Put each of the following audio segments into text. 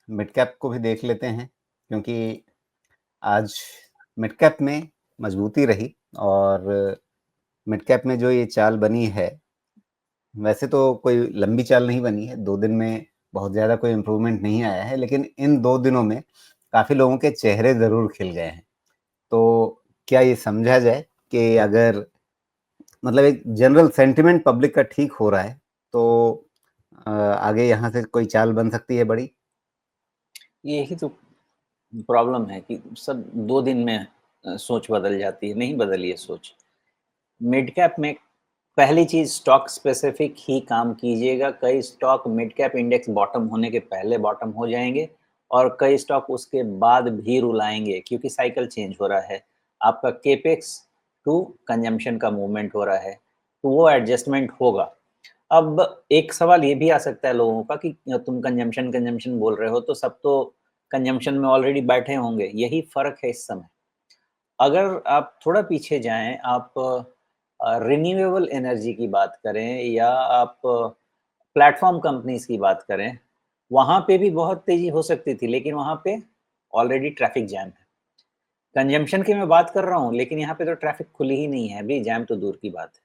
Mid cap को भी देख लेते हैं, क्योंकि आज मिड कैप में मजबूती रही और मिड कैप में जो ये चाल बनी है, वैसे तो कोई लंबी चाल नहीं बनी है, 2 दिन में बहुत ज़्यादा कोई इम्प्रूवमेंट नहीं आया है, लेकिन इन 2 दिनों में काफ़ी लोगों के चेहरे ज़रूर खिल गए हैं। तो क्या ये समझा जाए कि अगर मतलब एक जनरल सेंटिमेंट पब्लिक का ठीक हो रहा है, तो आगे यहाँ से कोई चाल बन सकती है बड़ी? यही तो प्रॉब्लम है कि सब 2 दिन में सोच बदल जाती है, नहीं बदली है सोच। मिड कैप में पहली चीज़ स्टॉक स्पेसिफिक ही काम कीजिएगा, कई stock mid cap index bottom होने के पहले बॉटम हो जाएँगे और कई स्टॉक उसके बाद भी रुलाएँगे क्योंकि साइकिल चेंज हो रहा है। आपका कैपेक्स टू कंजम्पशन का मूवमेंट हो रहा है, तो वो एडजस्टमेंट होगा। अब एक सवाल ये भी आ सकता है लोगों का कि तुम कंजम्पशन कंजम्पशन बोल रहे हो, तो सब तो कंजम्पशन में ऑलरेडी बैठे होंगे, यही फ़र्क है इस समय। अगर आप थोड़ा पीछे जाएँ, आप रिन्यूएबल एनर्जी की बात करें या आप प्लेटफ़ॉर्म कंपनीज़ की बात करें, वहाँ पे भी बहुत तेज़ी हो सकती थी, लेकिन वहाँ पे ऑलरेडी ट्रैफ़िक जैम है। कंजम्पशन की मैं बात कर रहा हूँ, लेकिन यहाँ पे तो ट्रैफ़िक खुली ही नहीं है अभी, जैम तो दूर की बात है।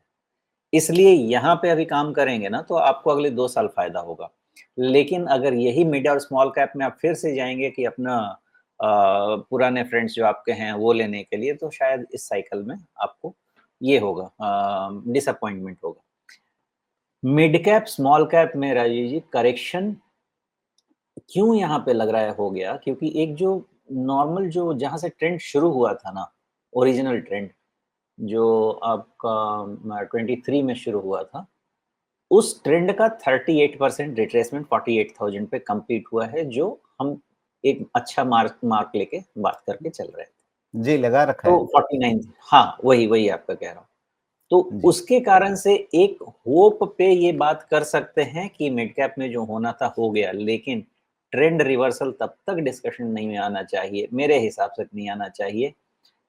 इसलिए यहाँ पे अभी काम करेंगे ना, तो आपको अगले 2 साल फ़ायदा होगा। लेकिन अगर यही मिड और स्मॉल कैप में आप फिर से जाएँगे कि अपना पुराने फ्रेंड्स जो आपके हैं, वो लेने के लिए, तो शायद इस साइकिल में आपको ये होगा डिसअपॉइंटमेंट होगा। मिड कैप, स्मॉल कैप में राजीव जी करेक्शन क्यों यहाँ पे लग रहा है हो गया? क्योंकि एक जो नॉर्मल जो जहाँ से ट्रेंड शुरू हुआ था ना, ओरिजिनल ट्रेंड जो आपका 23 में शुरू हुआ था, उस ट्रेंड का 38% रिट्रेसमेंट 48,000 पे कंप्लीट हुआ है, जो हम एक अच्छा मार्क लेके बात करके चल रहे थे। जी, लगा रखा तो है। 49 हाँ, वही आपका कह रहा हूँ। तो जी। उसके कारण से एक होप पे ये बात कर सकते हैं कि मिड कैप में जो होना था हो गया, लेकिन ट्रेंड रिवर्सल तब तक डिस्कशन नहीं में आना चाहिए, मेरे हिसाब से नहीं आना चाहिए,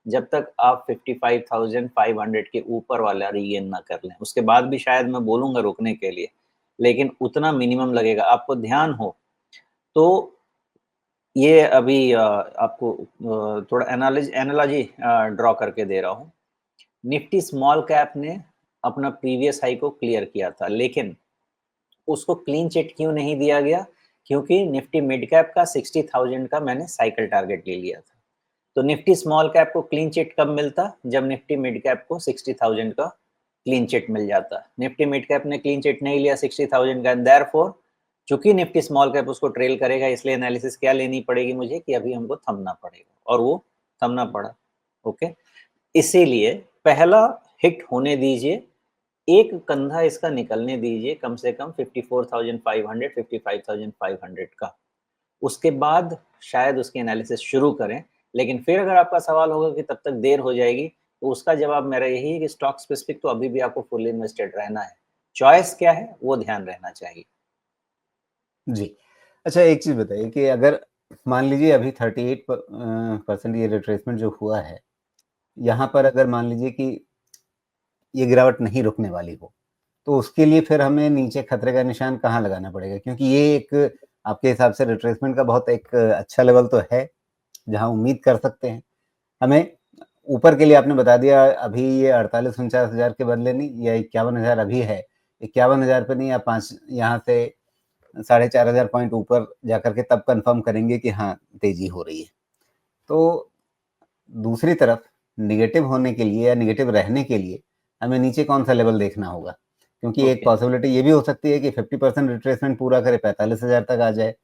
जब तक आप 55,500 के ऊपर वाला रीगेन ना कर लें। उसके बाद भी शायद मैं बोलूँगा रुकने के लिए, लेकिन उतना मिनिमम लगेगा। आपको ध्यान हो, तो ये अभी आपको थोड़ा एनालॉजी ड्रॉ करके दे रहा हूँ। निफ्टी स्मॉल कैप ने अपना प्रीवियस हाई को क्लियर किया था, लेकिन उसको क्लीन चिट क्यों नहीं दिया गया? क्योंकि निफ्टी मिड कैप का 60,000 का मैंने साइकिल टारगेट ले लिया था। तो निफ्टी स्मॉल कैप को क्लीन चिट कब मिलता? जब निफ्टी मिड कैप को 60,000 का क्लीन चिट मिल जाता। निफ्टी मिड कैप ने क्लीन चिट नहीं लिया 60,000 का, देयरफॉर चूंकि निफ्टी स्मॉल कैप उसको ट्रेल करेगा, इसलिए एनालिसिस क्या लेनी पड़ेगी मुझे कि अभी हमको थमना पड़ेगा, और वो थमना पड़ा। ओके, इसीलिए पहला हिट होने दीजिए, एक कंधा इसका निकलने दीजिए कम से कम 54,500 55,500 का। उसके बाद शायद उसकी एनालिसिस शुरू करें, लेकिन फिर अगर आपका सवाल होगा कि तब तक देर हो जाएगी, तो उसका जवाब मेरा यही है कि स्टॉक स्पेसिफिक तो अभी भी आपको फुल इन्वेस्टेड रहना है। चॉइस क्या है, वो ध्यान रहना चाहिए। जी। अच्छा, एक चीज़ बताइए कि अगर मान लीजिए अभी 38 परसेंट ये रिट्रेसमेंट जो हुआ है, यहाँ पर अगर मान लीजिए कि ये गिरावट नहीं रुकने वाली हो, तो उसके लिए फिर हमें नीचे खतरे का निशान कहाँ लगाना पड़ेगा? क्योंकि ये एक आपके हिसाब से रिट्रेसमेंट का बहुत एक अच्छा लेवल तो है, जहाँ उम्मीद कर सकते हैं। हमें ऊपर के लिए आपने बता दिया, अभी ये 48-49 हज़ार के बदले नहीं, या 51,000 अभी है। 51,000 पे नहीं, या 5 यहाँ से 4,500 पॉइंट ऊपर जाकर के तब कन्फर्म करेंगे कि हाँ, तेज़ी हो रही है। तो दूसरी तरफ नेगेटिव होने के लिए या नेगेटिव रहने के लिए हमें नीचे कौन-सा लेवल देखना होगा? क्योंकि एक ओके। पॉसिबिलिटी ये भी हो सकती है कि 50% रिट्रेसमेंट पूरा करे 45,000 तक आ जाए,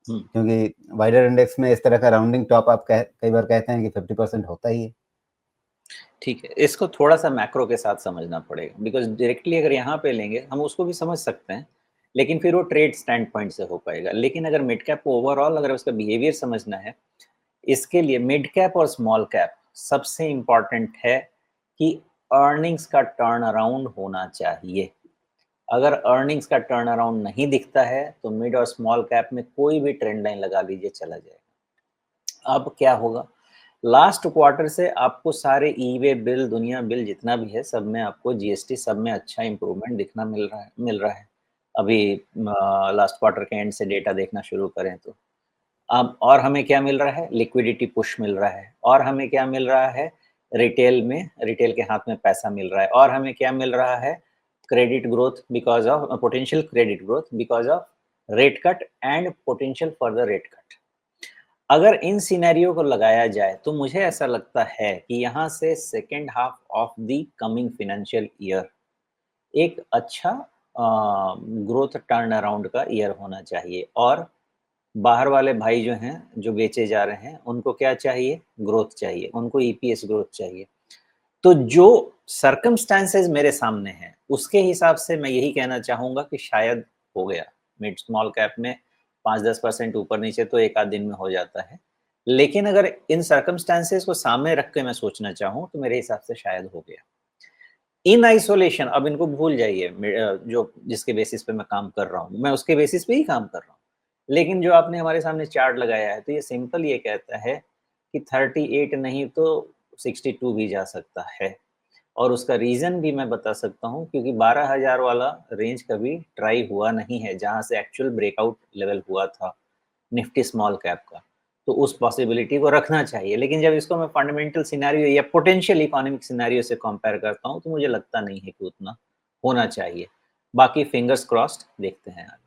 हुँ, क्योंकि वाइडर इंडेक्स में इस तरह का राउंडिंग टॉप आप कई बार कहते हैं कि 50% होता ही है। ठीक है। इसको थोड़ा-सा मैक्रो के साथ समझना पड़ेगा, बिकॉज़ डायरेक्टली अगर यहाँ पे लेंगे, हम उसको भी समझ सकते हैं, लेकिन फिर वो ट्रेड स्टैंड पॉइंट से हो पाएगा। लेकिन अगर मिड कैप को ओवरऑल अगर उसका बिहेवियर समझना है, इसके लिए मिड कैप और स्मॉल कैप सबसे इम्पोर्टेंट है कि अर्निंग्स का टर्न अराउंड होना चाहिए। अगर अर्निंग्स का टर्न अराउंड नहीं दिखता है, तो मिड और स्मॉल कैप में कोई भी ट्रेंड लाइन लगा लीजिए, चला जाएगा। अब क्या होगा? लास्ट क्वार्टर से आपको सारे ई-वे बिल, दुनिया बिल जितना भी है, सब में आपको जीएसटी सब में अच्छा इम्प्रूवमेंट दिखना मिल रहा है। अभी लास्ट क्वार्टर के एंड से डेटा देखना शुरू करें तो। अब और हमें क्या मिल रहा है? लिक्विडिटी पुश मिल रहा है और हमें क्या मिल रहा है? रिटेल के हाथ में पैसा मिल रहा है और हमें क्या मिल रहा है? Credit growth because of potential credit growth because of rate cut and potential further rate cut. अगर इन सिनेरियो को लगाया जाए तो मुझे ऐसा लगता है कि यहाँ से second half of the coming financial year एक अच्छा ग्रोथ टर्न अराउंड का ईयर होना चाहिए और बाहर वाले भाई जो हैं, जो बेचे जा रहे हैं, उनको क्या चाहिए? ग्रोथ चाहिए, उनको ईपीएस ग्रोथ चाहिए। तो जो सर्कमस्टेंसेस मेरे सामने हैं, उसके हिसाब से मैं यही कहना चाहूँगा कि शायद हो गया। मिड स्मॉल कैप में 5-10% ऊपर-नीचे तो 1 आध दिन में हो जाता है। लेकिन अगर इन सर्कमस्टेंसेस को सामने रख के मैं सोचना चाहूँ, तो मेरे हिसाब से शायद हो गया। इन आइसोलेशन अब इनको भूल जाइए जो जिसके बेसिस पे मैं काम कर रहा हूँ, मैं उसके बेसिस पे ही काम कर रहा हूँ। लेकिन जो आपने हमारे सामने चार्ट लगाया है, तो ये सिंपल ये कहता है कि 38 नहीं तो 62 भी जा सकता है और उसका रीज़न भी मैं बता सकता हूँ क्योंकि 12,000 वाला रेंज कभी ट्राई हुआ नहीं है, जहाँ से एक्चुअल ब्रेकआउट लेवल हुआ था निफ्टी स्मॉल कैप का। तो उस पॉसिबिलिटी को रखना चाहिए, लेकिन जब इसको मैं फंडामेंटल सिनेरियो या पोटेंशियल इकोनॉमिक सिनेरियो से कंपेयर करता हूँ, तो मुझे लगता नहीं है कि उतना होना चाहिए। बाकी फिंगर्स क्रॉस्ड देखते हैं आगे।